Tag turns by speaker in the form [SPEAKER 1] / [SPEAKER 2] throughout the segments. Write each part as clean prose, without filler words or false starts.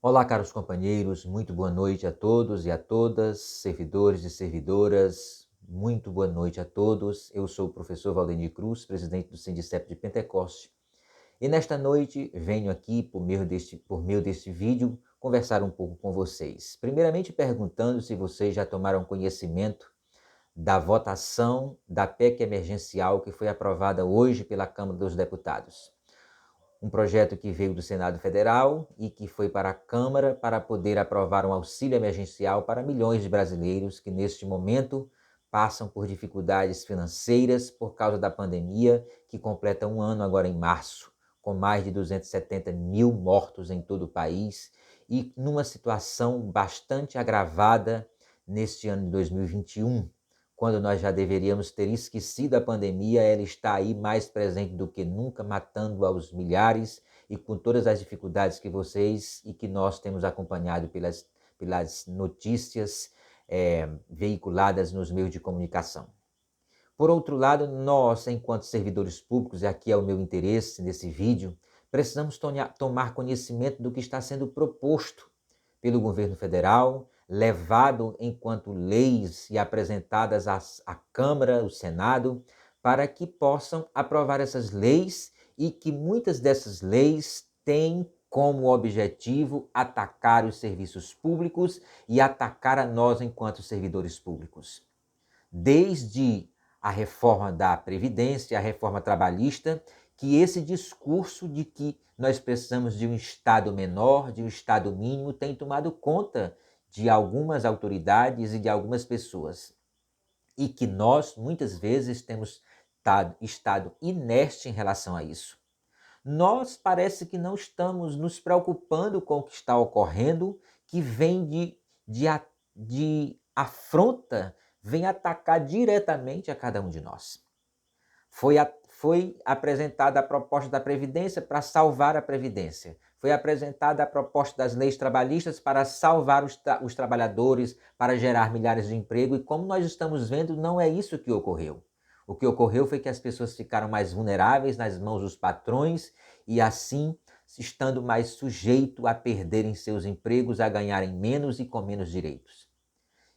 [SPEAKER 1] Olá, caros companheiros, muito boa noite a todos e a todas, servidores e servidoras, muito boa noite a todos. Eu sou o professor Valdemir Cruz, presidente do Sindicep de Pentecoste, e nesta noite venho aqui, por meio deste vídeo, conversar um pouco com vocês. Primeiramente perguntando se vocês já tomaram conhecimento da votação da PEC emergencial que foi aprovada hoje pela Câmara dos Deputados. Um projeto que veio do Senado Federal e que foi para a Câmara para poder aprovar um auxílio emergencial para milhões de brasileiros que, neste momento, passam por dificuldades financeiras por causa da pandemia, que completa um ano agora em março, com mais de 270 mil mortos em todo o país e numa situação bastante agravada neste ano de 2021, quando nós já deveríamos ter esquecido a pandemia, ela está aí mais presente do que nunca, matando aos milhares e com todas as dificuldades que vocês e que nós temos acompanhado pelas notícias veiculadas nos meios de comunicação. Por outro lado, nós, enquanto servidores públicos, e aqui é o meu interesse nesse vídeo, precisamos tomar conhecimento do que está sendo proposto pelo governo federal, levado enquanto leis e apresentadas à Câmara, o Senado, para que possam aprovar essas leis e que muitas dessas leis têm como objetivo atacar os serviços públicos e atacar a nós enquanto servidores públicos. Desde a reforma da Previdência, a reforma trabalhista, que esse discurso de que nós precisamos de um Estado menor, de um Estado mínimo, tem tomado conta de algumas autoridades e de algumas pessoas. E que nós, muitas vezes, temos estado inerte em relação a isso. Nós parece que não estamos nos preocupando com o que está ocorrendo, que vem de afronta, vem atacar diretamente a cada um de nós. Foi apresentada a proposta da Previdência para salvar a Previdência. Foi apresentada a proposta das leis trabalhistas para salvar os trabalhadores, para gerar milhares de empregos. E como nós estamos vendo, não é isso que ocorreu. O que ocorreu foi que as pessoas ficaram mais vulneráveis nas mãos dos patrões e assim estando mais sujeito a perderem seus empregos, a ganharem menos e com menos direitos.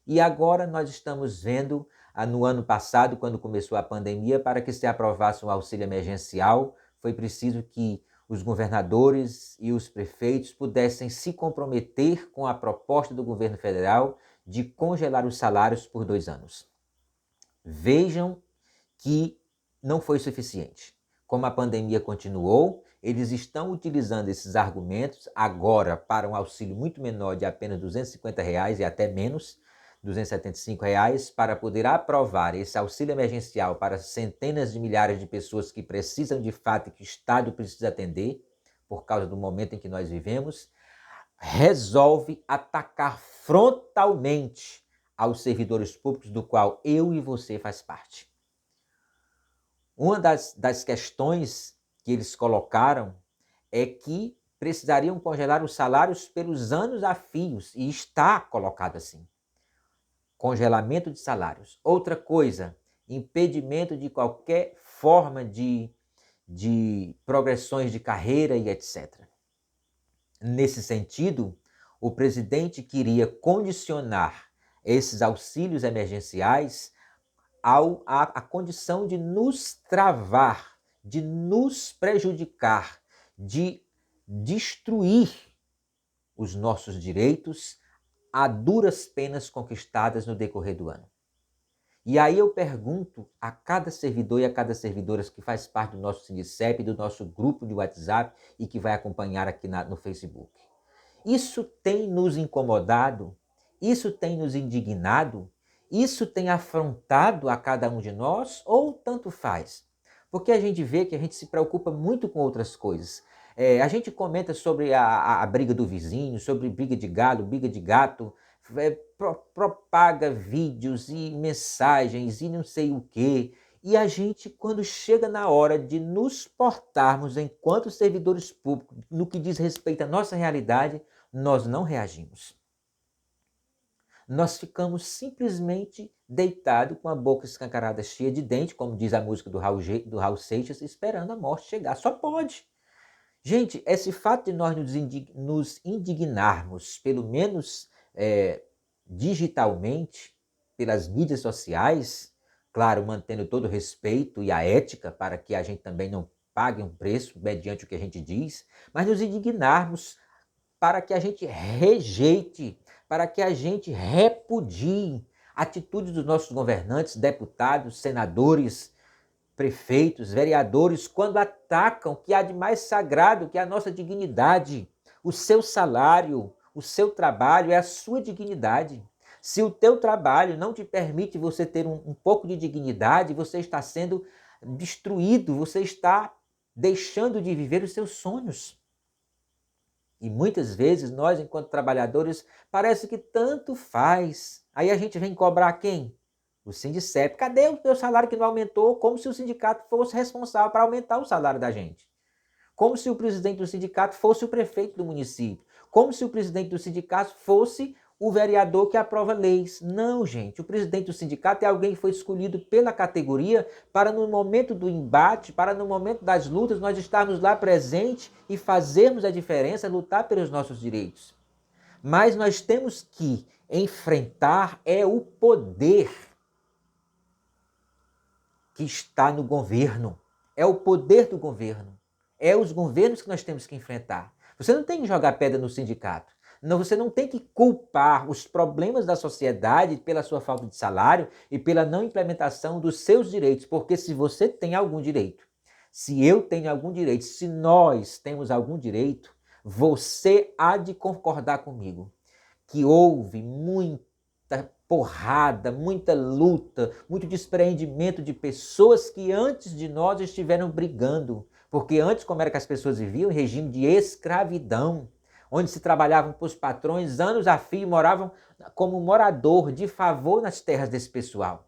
[SPEAKER 1] E agora nós estamos vendo, no ano passado, quando começou a pandemia, para que se aprovasse um auxílio emergencial, foi preciso que os governadores e os prefeitos pudessem se comprometer com a proposta do governo federal de congelar os salários por 2 anos. Vejam que não foi suficiente. Como a pandemia continuou, eles estão utilizando esses argumentos agora para um auxílio muito menor de apenas R$ 250 e até menos, R$ 275, para poder aprovar esse auxílio emergencial para centenas de milhares de pessoas que precisam de fato e que o Estado precisa atender, por causa do momento em que nós vivemos, resolve atacar frontalmente aos servidores públicos, do qual eu e você faz parte. Uma das questões que eles colocaram é que precisariam congelar os salários pelos anos a fios, e está colocado assim. Congelamento de salários. Outra coisa, impedimento de qualquer forma de progressões de carreira e etc. Nesse sentido, o presidente queria condicionar esses auxílios emergenciais à condição de nos travar, de nos prejudicar, de destruir os nossos direitos a duras penas conquistadas no decorrer do ano. E aí eu pergunto a cada servidor e a cada servidora que faz parte do nosso Sindicep, do nosso grupo de WhatsApp e que vai acompanhar aqui no Facebook. Isso tem nos incomodado? Isso tem nos indignado? Isso tem afrontado a cada um de nós ou tanto faz? Porque a gente vê que a gente se preocupa muito com outras coisas. A gente comenta sobre a briga do vizinho, sobre briga de galo, briga de gato, propaga vídeos e mensagens e não sei o quê. E a gente, quando chega na hora de nos portarmos enquanto servidores públicos, no que diz respeito à nossa realidade, nós não reagimos. Nós ficamos simplesmente deitados com a boca escancarada cheia de dente, como diz a música do Raul Seixas, esperando a morte chegar. Só pode. Gente, esse fato de nós nos indignarmos, pelo menos digitalmente, pelas mídias sociais, claro, mantendo todo o respeito e a ética para que a gente também não pague um preço mediante o que a gente diz, mas nos indignarmos para que a gente rejeite, para que a gente repudie atitudes dos nossos governantes, deputados, senadores, prefeitos, vereadores, quando atacam o que há de mais sagrado, que é a nossa dignidade, o seu salário, o seu trabalho, é a sua dignidade. Se o teu trabalho não te permite você ter um pouco de dignidade, você está sendo destruído, você está deixando de viver os seus sonhos. E muitas vezes nós, enquanto trabalhadores, parece que tanto faz. Aí a gente vem cobrar quem? O Sindicep. Cadê o teu salário que não aumentou? Como se o sindicato fosse responsável para aumentar o salário da gente. Como se o presidente do sindicato fosse o prefeito do município. Como se o presidente do sindicato fosse o vereador que aprova leis. Não, gente. O presidente do sindicato é alguém que foi escolhido pela categoria para, no momento do embate, para no momento das lutas, nós estarmos lá presentes e fazermos a diferença, lutar pelos nossos direitos. Mas nós temos que enfrentar o poder que está no governo. É o poder do governo. É os governos que nós temos que enfrentar. Você não tem que jogar pedra no sindicato. Não, você não tem que culpar os problemas da sociedade pela sua falta de salário e pela não implementação dos seus direitos, porque se você tem algum direito, se eu tenho algum direito, se nós temos algum direito, você há de concordar comigo que houve muita porrada, muita luta, muito despreendimento de pessoas que antes de nós estiveram brigando. Porque antes, como era que as pessoas viviam? Em regime de escravidão, onde se trabalhavam para os patrões anos a fio, moravam como morador de favor nas terras desse pessoal.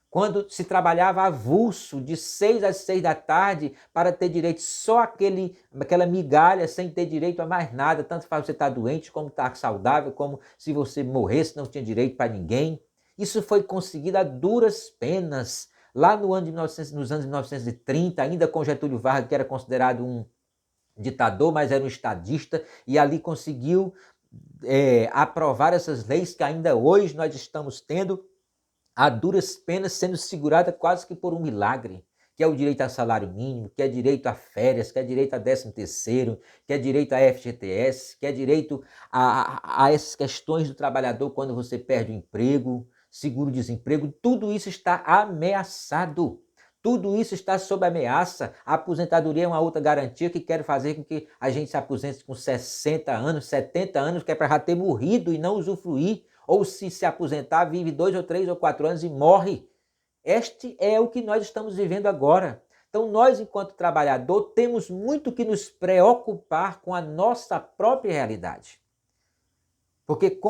[SPEAKER 1] Quando se trabalhava avulso de 6 às 6 da tarde para ter direito só aquela migalha, sem ter direito a mais nada, tanto faz você estar doente, como estar saudável, como se você morresse, não tinha direito para ninguém. Isso foi conseguido a duras penas, lá nos anos 1930, ainda com Getúlio Vargas, que era considerado um ditador, mas era um estadista, e ali conseguiu aprovar essas leis que ainda hoje nós estamos tendo, a duras penas, sendo segurada quase que por um milagre, que é o direito a salário mínimo, que é direito a férias, que é direito a 13º, que é direito a FGTS, que é direito a essas questões do trabalhador quando você perde o emprego, seguro-desemprego, tudo isso está ameaçado. Tudo isso está sob ameaça. A aposentadoria é uma outra garantia que quer fazer com que a gente se aposente com 60 anos, 70 anos, que é para já ter morrido e não usufruir. Ou se aposentar, vive 2 ou 3 ou 4 anos e morre. Este é o que nós estamos vivendo agora. Então nós, enquanto trabalhador, temos muito que nos preocupar com a nossa própria realidade. Porque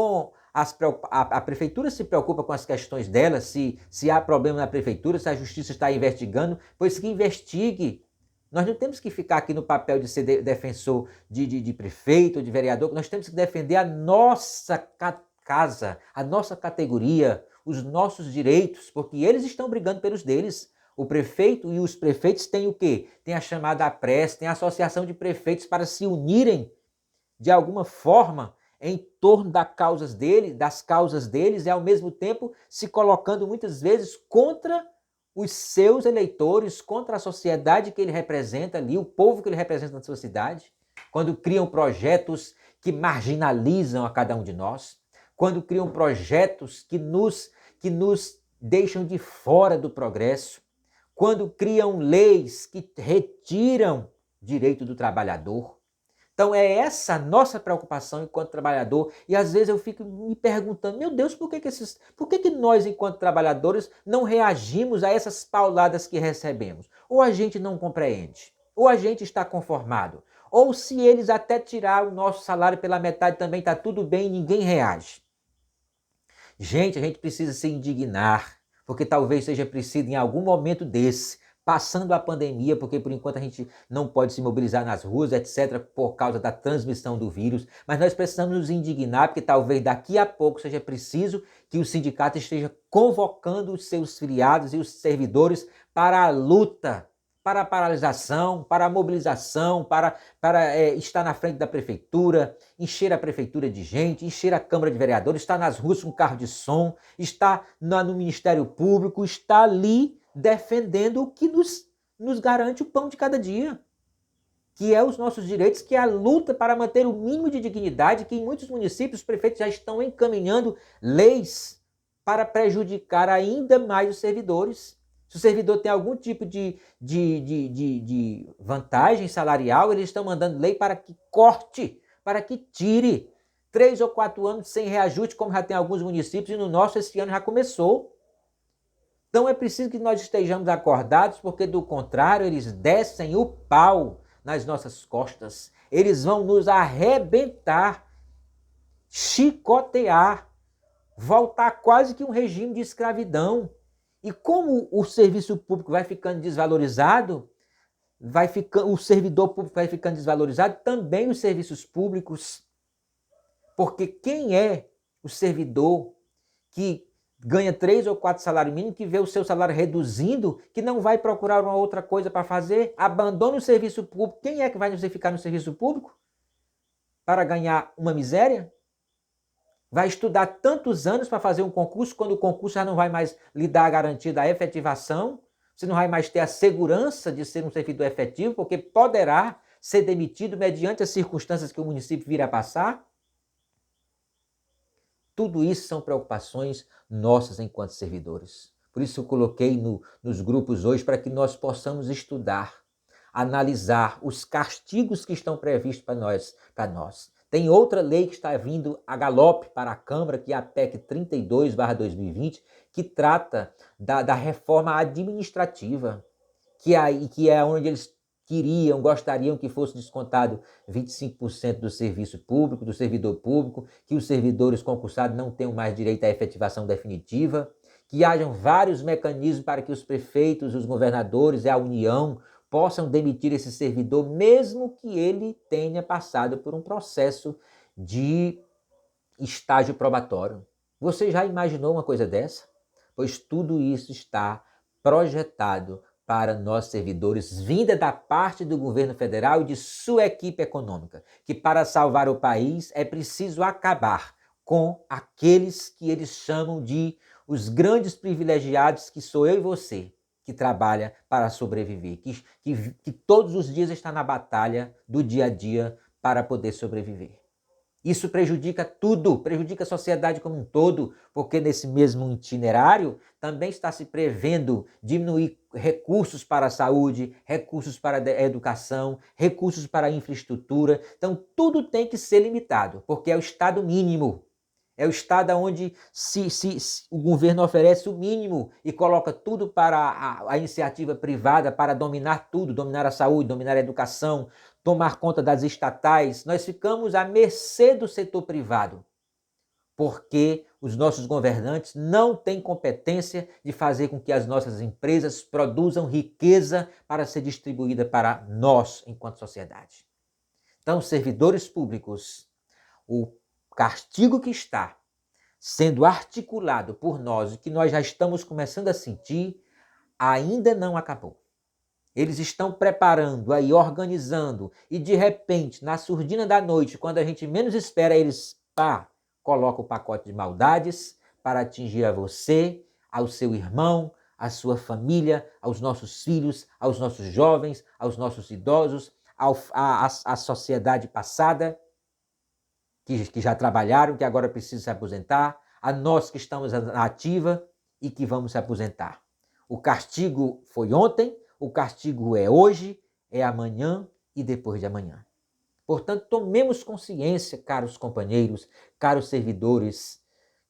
[SPEAKER 1] a prefeitura se preocupa com as questões dela, se há problema na prefeitura, se a justiça está investigando, pois que investigue. Nós não temos que ficar aqui no papel de ser defensor de prefeito, de vereador, nós temos que defender a nossa casa, a nossa categoria, os nossos direitos, porque eles estão brigando pelos deles. O prefeito e os prefeitos têm o quê? Tem a chamada APRES, tem a associação de prefeitos para se unirem de alguma forma em torno das causas deles e ao mesmo tempo se colocando muitas vezes contra os seus eleitores, contra a sociedade que ele representa ali, o povo que ele representa na sua cidade, quando criam projetos que marginalizam a cada um de nós, quando criam projetos que nos deixam de fora do progresso, quando criam leis que retiram direito do trabalhador. Então é essa a nossa preocupação enquanto trabalhador, e às vezes eu fico me perguntando, meu Deus, por que nós enquanto trabalhadores não reagimos a essas pauladas que recebemos? Ou a gente não compreende, ou a gente está conformado, ou se eles até tirar o nosso salário pela metade também está tudo bem e ninguém reage. Gente, a gente precisa se indignar, porque talvez seja preciso em algum momento desse, passando a pandemia, porque por enquanto a gente não pode se mobilizar nas ruas, etc., por causa da transmissão do vírus, mas nós precisamos nos indignar, porque talvez daqui a pouco seja preciso que o sindicato esteja convocando os seus filiados e os servidores para a luta para a paralisação, para a mobilização, para estar na frente da prefeitura, encher a prefeitura de gente, encher a Câmara de Vereadores, estar nas ruas com carro de som, estar no Ministério Público, estar ali defendendo o que nos garante o pão de cada dia, que é os nossos direitos, que é a luta para manter o mínimo de dignidade, que em muitos municípios os prefeitos já estão encaminhando leis para prejudicar ainda mais os servidores. Se o servidor tem algum tipo de vantagem salarial, eles estão mandando lei para que corte, para que tire 3 ou 4 anos sem reajuste, como já tem alguns municípios, e no nosso esse ano já começou. Então é preciso que nós estejamos acordados, porque do contrário eles descem o pau nas nossas costas. Eles vão nos arrebentar, chicotear, voltar quase que um regime de escravidão. E como o serviço público vai ficando desvalorizado, o servidor público vai ficando desvalorizado, também os serviços públicos. Porque quem é o servidor que ganha 3 ou 4 salários mínimos, que vê o seu salário reduzindo, que não vai procurar uma outra coisa para fazer, abandona o serviço público? Quem é que vai ficar no serviço público para ganhar uma miséria? Vai estudar tantos anos para fazer um concurso, quando o concurso já não vai mais lhe dar a garantia da efetivação, você não vai mais ter a segurança de ser um servidor efetivo, porque poderá ser demitido mediante as circunstâncias que o município vir a passar. Tudo isso são preocupações nossas enquanto servidores. Por isso eu coloquei nos grupos hoje para que nós possamos estudar, analisar os castigos que estão previstos para nós. Tem outra lei que está vindo a galope para a Câmara, que é a PEC 32/2020, que trata da reforma administrativa, que é onde eles gostariam que fosse descontado 25% do serviço público, do servidor público, que os servidores concursados não tenham mais direito à efetivação definitiva, que hajam vários mecanismos para que os prefeitos, os governadores e a União possam demitir esse servidor, mesmo que ele tenha passado por um processo de estágio probatório. Você já imaginou uma coisa dessa? Pois tudo isso está projetado para nós servidores, vinda da parte do governo federal e de sua equipe econômica, que para salvar o país é preciso acabar com aqueles que eles chamam de os grandes privilegiados, que sou eu e você, que trabalha para sobreviver, que todos os dias está na batalha do dia a dia para poder sobreviver. Isso prejudica tudo, prejudica a sociedade como um todo, porque nesse mesmo itinerário também está se prevendo diminuir recursos para a saúde, recursos para a educação, recursos para a infraestrutura. Então tudo tem que ser limitado, porque é o estado mínimo. É o estado onde o governo oferece o mínimo e coloca tudo para a iniciativa privada para dominar tudo, dominar a saúde, dominar a educação, tomar conta das estatais. Nós ficamos à mercê do setor privado, porque os nossos governantes não têm competência de fazer com que as nossas empresas produzam riqueza para ser distribuída para nós, enquanto sociedade. Então, servidores públicos, o castigo que está sendo articulado por nós e que nós já estamos começando a sentir, ainda não acabou. Eles estão preparando aí, organizando, e de repente, na surdina da noite, quando a gente menos espera, eles colocam o pacote de maldades para atingir a você, ao seu irmão, à sua família, aos nossos filhos, aos nossos jovens, aos nossos idosos, à sociedade passada, que já trabalharam, que agora precisam se aposentar, a nós que estamos na ativa e que vamos se aposentar. O castigo foi ontem, o castigo é hoje, é amanhã e depois de amanhã. Portanto, tomemos consciência, caros companheiros, caros servidores,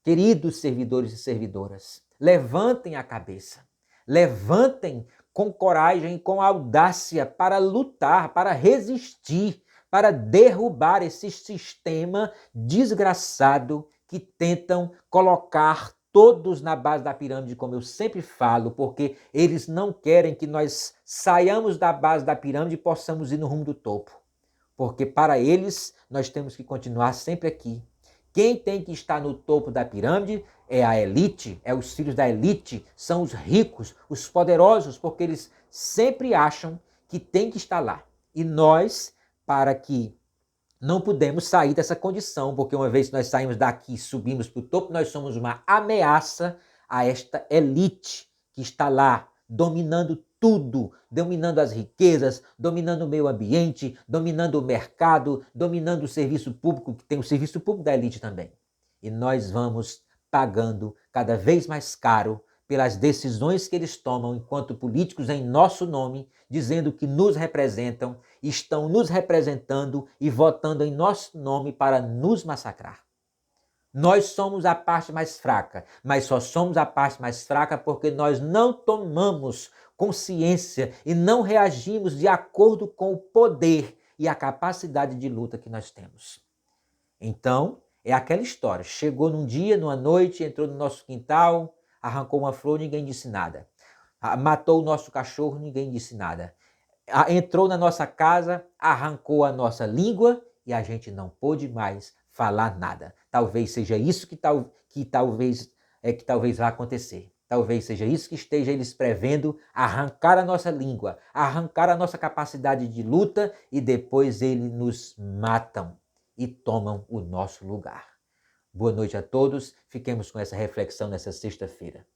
[SPEAKER 1] queridos servidores e servidoras. Levantem a cabeça, levantem com coragem e com audácia para lutar, para resistir, para derrubar esse sistema desgraçado que tentam colocar todos na base da pirâmide, como eu sempre falo, porque eles não querem que nós saiamos da base da pirâmide e possamos ir no rumo do topo. Porque para eles nós temos que continuar sempre aqui. Quem tem que estar no topo da pirâmide é a elite, é os filhos da elite, são os ricos, os poderosos, porque eles sempre acham que tem que estar lá. E nós, para que não podemos sair dessa condição, porque uma vez que nós saímos daqui e subimos para o topo, nós somos uma ameaça a esta elite que está lá, dominando tudo, dominando as riquezas, dominando o meio ambiente, dominando o mercado, dominando o serviço público, que tem o serviço público da elite também. E nós vamos pagando cada vez mais caro pelas decisões que eles tomam enquanto políticos em nosso nome, dizendo que nos representam, estão nos representando e votando em nosso nome para nos massacrar. Nós somos a parte mais fraca, mas só somos a parte mais fraca porque nós não tomamos consciência e não reagimos de acordo com o poder e a capacidade de luta que nós temos. Então, é aquela história. Chegou num dia, numa noite, entrou no nosso quintal, arrancou uma flor, ninguém disse nada. Matou o nosso cachorro, ninguém disse nada. Entrou na nossa casa, arrancou a nossa língua e a gente não pôde mais falar nada. Talvez seja isso que talvez vá acontecer. Talvez seja isso que esteja eles prevendo, arrancar a nossa língua, arrancar a nossa capacidade de luta e depois eles nos matam e tomam o nosso lugar. Boa noite a todos, fiquemos com essa reflexão nessa sexta-feira.